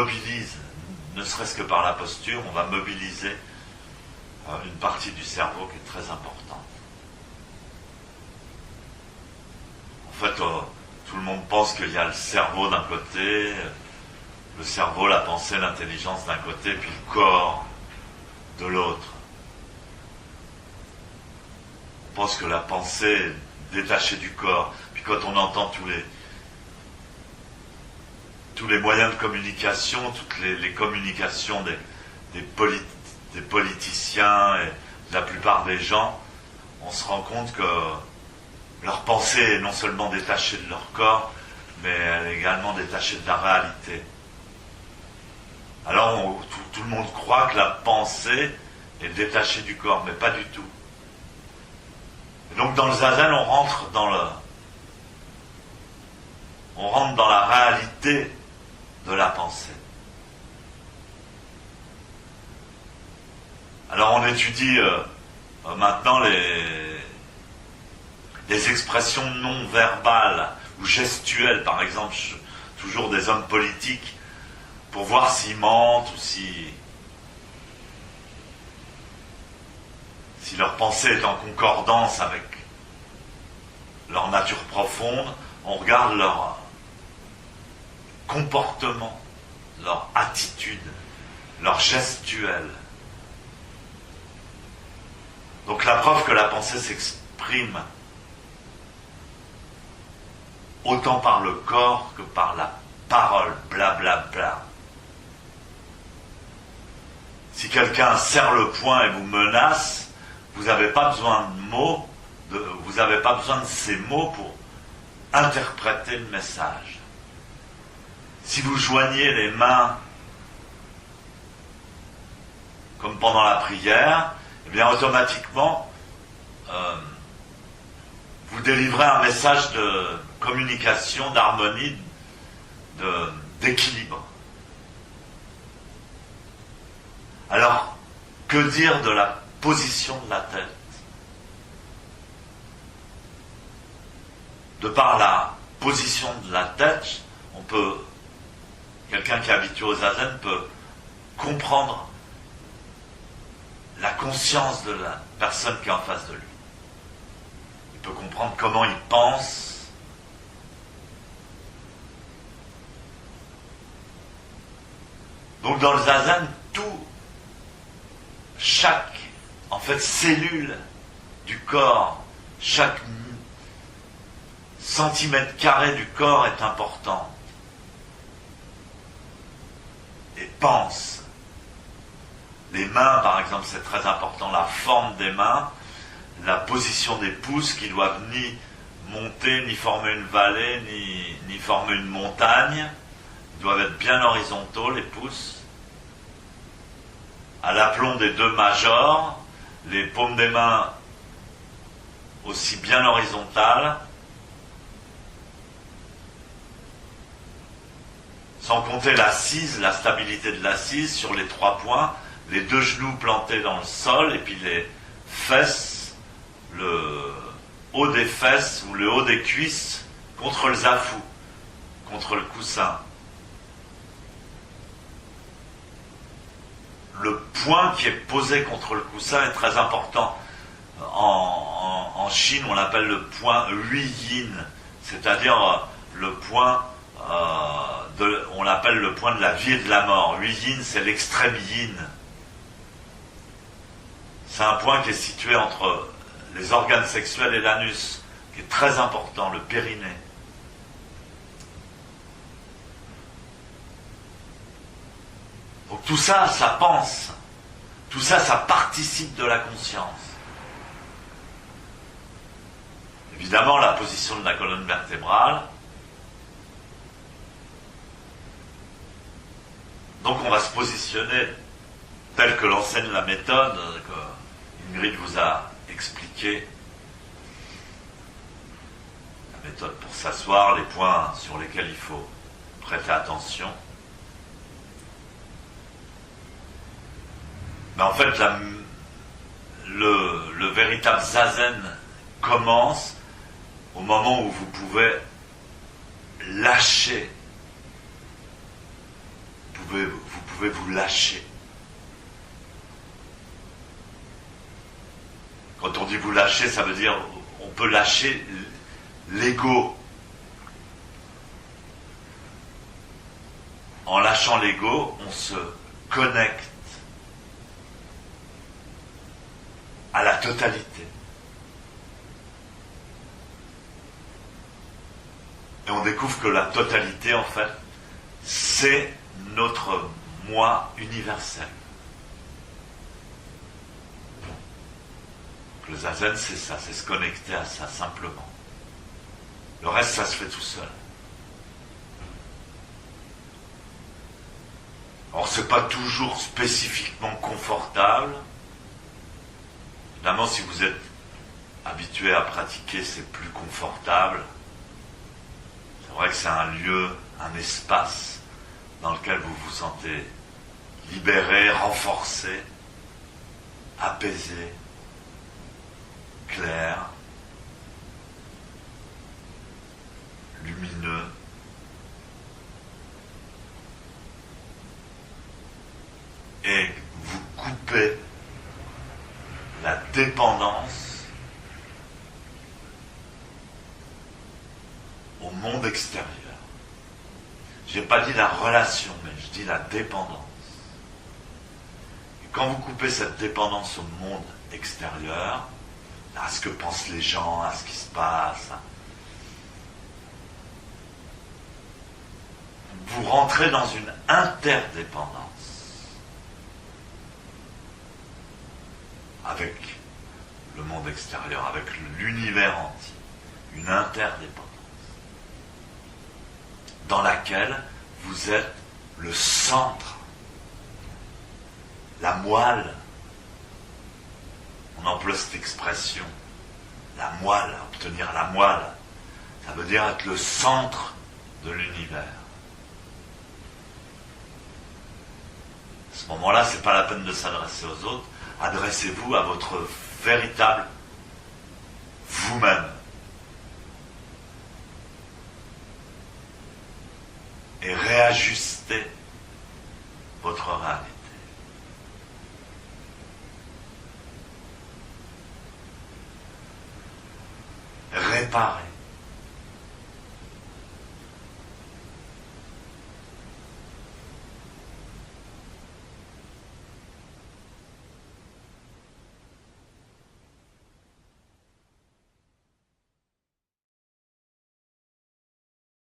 mobilise, ne serait-ce que par la posture, on va mobiliser une partie du cerveau qui est très importante. En fait, tout le monde pense qu'il y a le cerveau d'un côté, le cerveau, la pensée, l'intelligence d'un côté, puis le corps de l'autre. On pense que la pensée est détachée du corps. Puis quand on entend tous les moyens de communication, toutes les communications des politiciens et de la plupart des gens, on se rend compte que leur pensée est non seulement détachée de leur corps, mais elle est également détachée de la réalité. Alors tout le monde croit que la pensée est détachée du corps, mais pas du tout. Et donc dans le zazen, on rentre dans la réalité de la pensée. Alors on étudie maintenant les expressions non verbales ou gestuelles, par exemple, toujours des hommes politiques, pour voir s'ils mentent ou si leur pensée est en concordance avec leur nature profonde. On regarde leur comportement, leur attitude, leur gestuelle. Donc la preuve que la pensée s'exprime autant par le corps que par la parole, blablabla. Bla bla. Si quelqu'un serre le poing et vous menace, vous n'avez pas besoin de mots, vous n'avez pas besoin de ces mots pour interpréter le message. Si vous joignez les mains comme pendant la prière, eh bien automatiquement vous délivrez un message de communication, d'harmonie, d'équilibre. Alors, que dire de la position de la tête? De par la position de la tête, quelqu'un qui est habitué au zazen peut comprendre la conscience de la personne qui est en face de lui. Il peut comprendre comment il pense. Donc dans le zazen, chaque cellule du corps, chaque centimètre carré du corps est important. Et pense. Les mains, par exemple, c'est très important, la forme des mains, la position des pouces qui doivent ni monter, ni former une vallée, ni former une montagne. Ils doivent être bien horizontaux, les pouces. À l'aplomb des deux majors, les paumes des mains aussi bien horizontales, sans compter l'assise, la stabilité de l'assise sur les 3 points, les 2 genoux plantés dans le sol, et puis les fesses, le haut des fesses ou le haut des cuisses contre le zafou, contre le coussin. Le point qui est posé contre le coussin est très important. En Chine, on l'appelle le point Huiyin, c'est-à-dire le point, on l'appelle le point de la vie et de la mort. Huiyin, c'est l'extrême yin. C'est un point qui est situé entre les organes sexuels et l'anus, qui est très important, le périnée. Donc tout ça, ça pense. Tout ça, ça participe de la conscience. Évidemment, la position de la colonne vertébrale. Donc on va se positionner tel que l'enseigne la méthode que Ingrid vous a expliqué. La méthode pour s'asseoir, les points sur lesquels il faut prêter attention. Mais en fait, le véritable zazen commence au moment où vous pouvez lâcher. Vous pouvez vous lâcher. Quand on dit vous lâcher, ça veut dire on peut lâcher l'ego. En lâchant l'ego, on se connecte à la totalité. Et on découvre que la totalité, en fait, c'est notre moi universel. Le zazen, c'est ça, c'est se connecter à ça, simplement. Le reste, ça se fait tout seul. Alors, c'est pas toujours spécifiquement confortable. Évidemment, si vous êtes habitué à pratiquer, c'est plus confortable. C'est vrai que c'est un lieu, un espace dans lequel vous vous sentez libéré, renforcé, apaisé, clair, lumineux. Et vous coupez la dépendance au monde extérieur. Je n'ai pas dit la relation, mais je dis la dépendance. Et quand vous coupez cette dépendance au monde extérieur, à ce que pensent les gens, à ce qui se passe, vous rentrez dans une interdépendance avec le monde extérieur, avec l'univers entier, une interdépendance dans laquelle vous êtes le centre, la moelle. On emploie cette expression, la moelle, obtenir la moelle, ça veut dire être le centre de l'univers. À ce moment-là, c'est pas la peine de s'adresser aux autres, adressez-vous à votre véritable vous-même. Et réajustez votre réalité. Réparez.